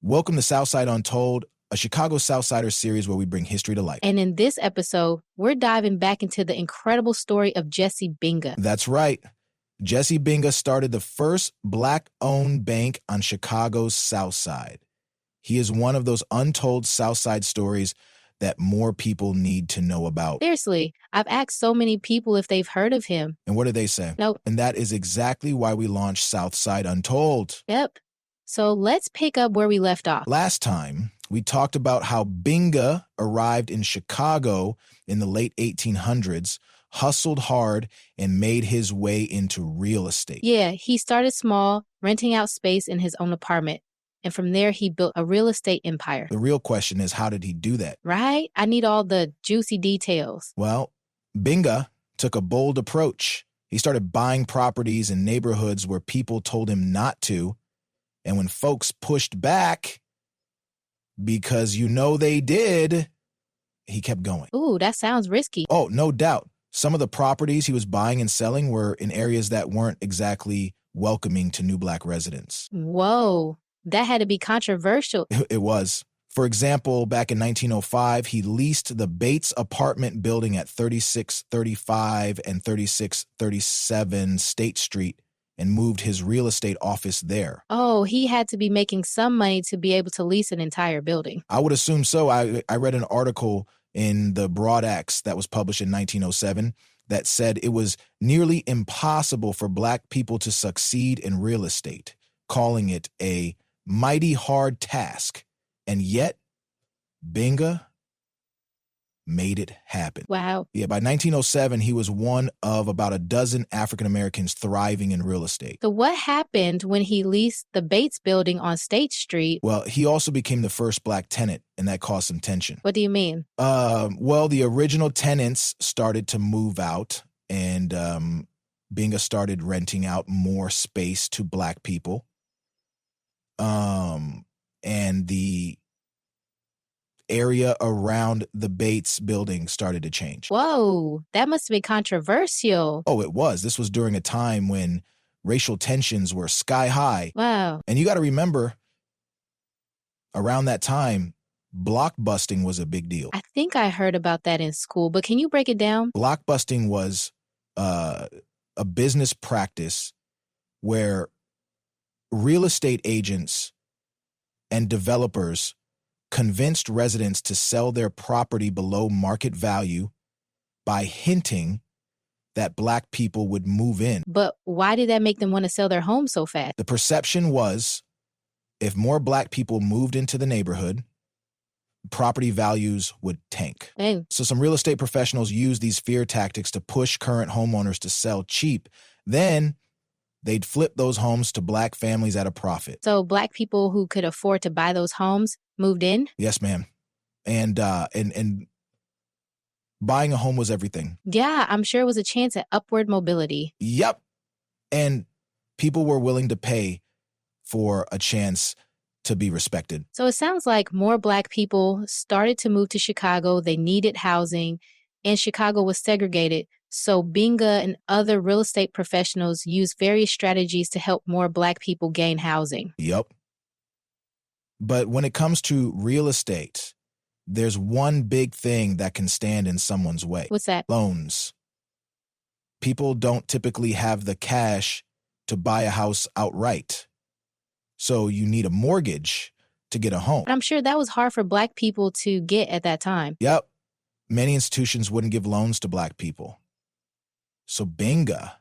Welcome to Side Untold, a Chicago Southsider series where we bring history to life. And in this episode, we're diving back into the incredible story of Jesse Binga. That's right. Jesse Binga started the first Black-owned bank on Chicago's South Side. He is one of those untold South Side stories that more people need to know about. Seriously, I've asked so many people if they've heard of him. And what do they say? Nope. And that is exactly why we launched Side Untold. Yep. So let's pick up where we left off. Last time, we talked about how Binga arrived in Chicago in the late 1800s, hustled hard, and made his way into real estate. Yeah, he started small, renting out space in his own apartment. And from there, he built a real estate empire. The real question is, how did he do that? Right? I need all the juicy details. Well, Binga took a bold approach. He started buying properties in neighborhoods where people told him not to. And when folks pushed back, because they did, he kept going. Ooh, that sounds risky. Oh, no doubt. Some of the properties he was buying and selling were in areas that weren't exactly welcoming to new Black residents. Whoa, that had to be controversial. It was. For example, back in 1905, he leased the Bates apartment building at 3635 and 3637 State Street and moved his real estate office there. Oh, he had to be making some money to be able to lease an entire building. I would assume so. I read an article in the Broadax that was published in 1907 that said it was nearly impossible for Black people to succeed in real estate, calling it a mighty hard task. And yet, Binga made it happen. Wow. Yeah, by 1907, he was one of about a dozen African Americans thriving in real estate. So what happened when he leased the Bates building on State Street? Well, he also became the first Black tenant, and that caused some tension. What do you mean? Well, the original tenants started to move out, and Binga started renting out more space to Black people. And the area around the Bates building started to change. Whoa, that must have been controversial. Oh, it was. This was during a time when racial tensions were sky high. Wow. And you got to remember, around that time, blockbusting was a big deal. I think I heard about that in school, but can you break it down? Blockbusting was a business practice where real estate agents and developers convinced residents to sell their property below market value by hinting that Black people would move in. But why did that make them want to sell their home so fast? The perception was if more Black people moved into the neighborhood, property values would tank. Dang. So some real estate professionals used these fear tactics to push current homeowners to sell cheap. Then they'd flip those homes to Black families at a profit. So Black people who could afford to buy those homes moved in? Yes, ma'am. And buying a home was everything. Yeah, I'm sure it was a chance at upward mobility. Yep. And people were willing to pay for a chance to be respected. So it sounds like more Black people started to move to Chicago. They needed housing, and Chicago was segregated. So Binga and other real estate professionals used various strategies to help more Black people gain housing. Yep. But when it comes to real estate, there's one big thing that can stand in someone's way. What's that? Loans. People don't typically have the cash to buy a house outright. So you need a mortgage to get a home. But I'm sure that was hard for Black people to get at that time. Yep. Many institutions wouldn't give loans to Black people. So Binga,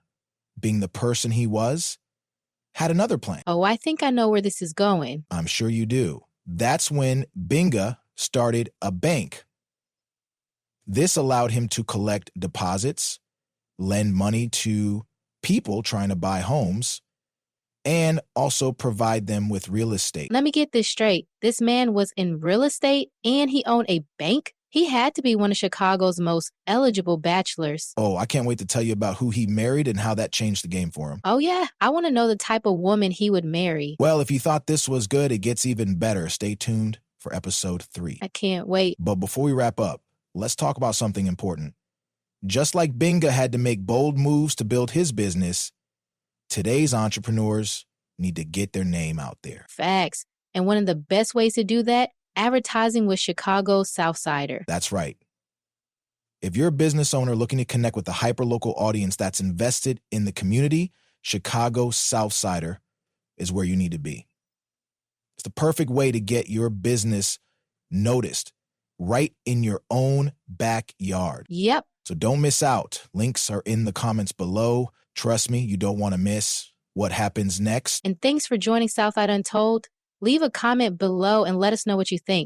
being the person he was, had another plan. Oh, I think I know where this is going. I'm sure you do. That's when Binga started a bank. This allowed him to collect deposits, lend money to people trying to buy homes, and also provide them with real estate. Let me get this straight. This man was in real estate and he owned a bank? He had to be one of Chicago's most eligible bachelors. Oh, I can't wait to tell you about who he married and how that changed the game for him. Oh, yeah? I want to know the type of woman he would marry. Well, if you thought this was good, it gets even better. Stay tuned for episode 3. I can't wait. But before we wrap up, let's talk about something important. Just like Binga had to make bold moves to build his business, today's entrepreneurs need to get their name out there. Facts. And one of the best ways to do that, advertising with Chicago Southsider. That's right. If you're a business owner looking to connect with a hyperlocal audience that's invested in the community, Chicago Southsider is where you need to be. It's the perfect way to get your business noticed right in your own backyard. Yep. So don't miss out. Links are in the comments below. Trust me, you don't want to miss what happens next. And thanks for joining Side Untold. Leave a comment below and let us know what you think.